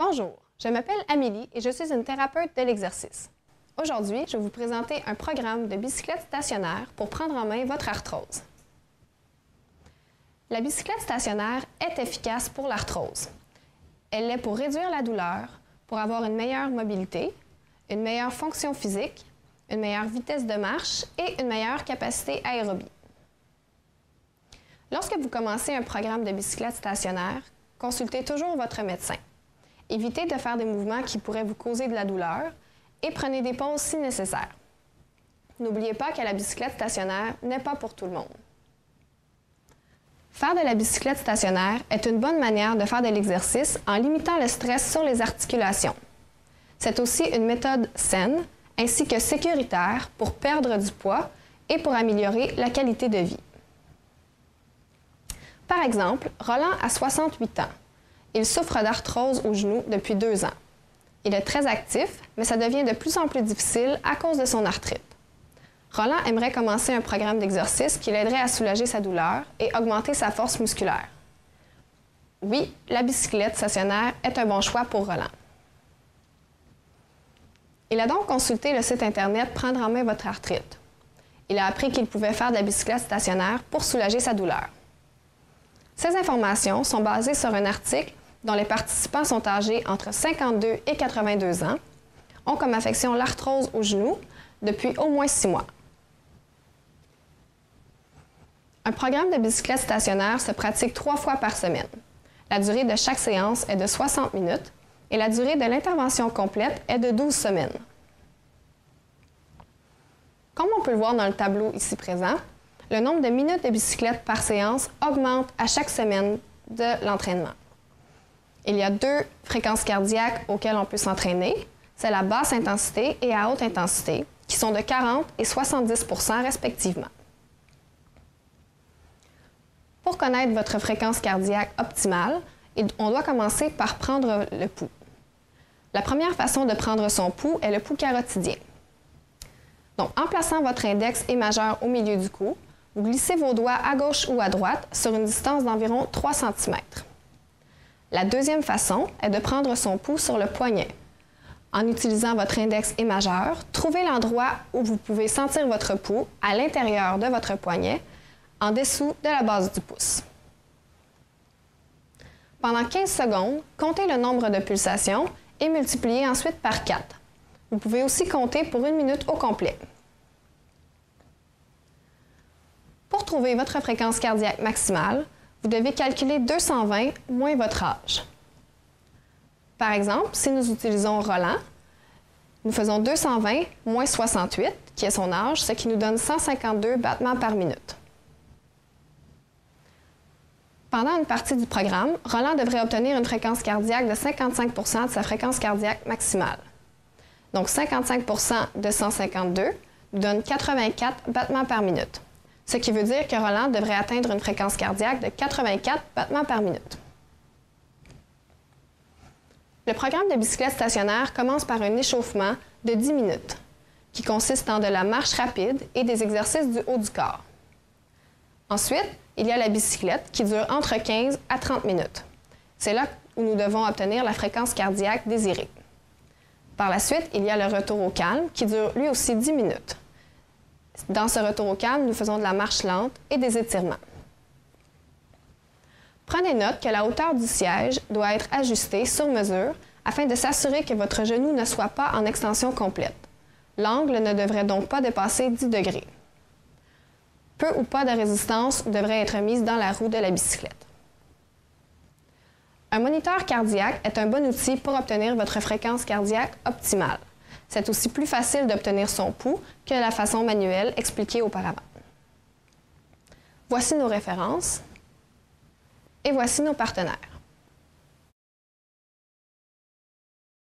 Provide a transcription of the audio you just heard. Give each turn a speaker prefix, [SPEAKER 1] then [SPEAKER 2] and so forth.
[SPEAKER 1] Bonjour, je m'appelle Amélie et je suis une thérapeute de l'exercice. Aujourd'hui, je vais vous présenter un programme de bicyclette stationnaire pour prendre en main votre arthrose. La bicyclette stationnaire est efficace pour l'arthrose. Elle l'est pour réduire la douleur, pour avoir une meilleure mobilité, une meilleure fonction physique, une meilleure vitesse de marche et une meilleure capacité aérobie. Lorsque vous commencez un programme de bicyclette stationnaire, consultez toujours votre médecin. Évitez de faire des mouvements qui pourraient vous causer de la douleur et prenez des pauses si nécessaire. N'oubliez pas que la bicyclette stationnaire n'est pas pour tout le monde. Faire de la bicyclette stationnaire est une bonne manière de faire de l'exercice en limitant le stress sur les articulations. C'est aussi une méthode saine ainsi que sécuritaire pour perdre du poids et pour améliorer la qualité de vie. Par exemple, Roland a 68 ans. Il souffre d'arthrose au genou depuis 2 ans. Il est très actif, mais ça devient de plus en plus difficile à cause de son arthrite. Roland aimerait commencer un programme d'exercice qui l'aiderait à soulager sa douleur et augmenter sa force musculaire. Oui, la bicyclette stationnaire est un bon choix pour Roland. Il a donc consulté le site Internet Prendre en main votre arthrite. Il a appris qu'il pouvait faire de la bicyclette stationnaire pour soulager sa douleur. Ces informations sont basées sur un article dont les participants sont âgés entre 52 et 82 ans, ont comme affection l'arthrose au genou depuis au moins 6 mois. Un programme de bicyclette stationnaire se pratique 3 fois par semaine. La durée de chaque séance est de 60 minutes et la durée de l'intervention complète est de 12 semaines. Comme on peut le voir dans le tableau ici présent, le nombre de minutes de bicyclette par séance augmente à chaque semaine de l'entraînement. Il y a 2 fréquences cardiaques auxquelles on peut s'entraîner. C'est la basse intensité et à haute intensité, qui sont de 40 et 70 % respectivement. Pour connaître votre fréquence cardiaque optimale, on doit commencer par prendre le pouls. La première façon de prendre son pouls est le pouls carotidien. Donc, en plaçant votre index et majeur au milieu du cou, vous glissez vos doigts à gauche ou à droite sur une distance d'environ 3 cm. La deuxième façon est de prendre son pouls sur le poignet. En utilisant votre index et majeur, trouvez l'endroit où vous pouvez sentir votre pouls à l'intérieur de votre poignet, en dessous de la base du pouce. Pendant 15 secondes, comptez le nombre de pulsations et multipliez ensuite par 4. Vous pouvez aussi compter pour 1 minute au complet. Pour trouver votre fréquence cardiaque maximale, vous devez calculer 220 moins votre âge. Par exemple, si nous utilisons Roland, nous faisons 220 moins 68, qui est son âge, ce qui nous donne 152 battements par minute. Pendant une partie du programme, Roland devrait obtenir une fréquence cardiaque de 55 % de sa fréquence cardiaque maximale. Donc 55 % de 152 nous donne 84 battements par minute. Ce qui veut dire que Roland devrait atteindre une fréquence cardiaque de 84 battements par minute. Le programme de bicyclette stationnaire commence par un échauffement de 10 minutes, qui consiste en de la marche rapide et des exercices du haut du corps. Ensuite, il y a la bicyclette qui dure entre 15 à 30 minutes. C'est là où nous devons obtenir la fréquence cardiaque désirée. Par la suite, il y a le retour au calme qui dure lui aussi 10 minutes. Dans ce retour au calme, nous faisons de la marche lente et des étirements. Prenez note que la hauteur du siège doit être ajustée sur mesure afin de s'assurer que votre genou ne soit pas en extension complète. L'angle ne devrait donc pas dépasser 10 degrés. Peu ou pas de résistance devrait être mise dans la roue de la bicyclette. Un moniteur cardiaque est un bon outil pour obtenir votre fréquence cardiaque optimale. C'est aussi plus facile d'obtenir son pouls que la façon manuelle expliquée auparavant. Voici nos références et voici nos partenaires.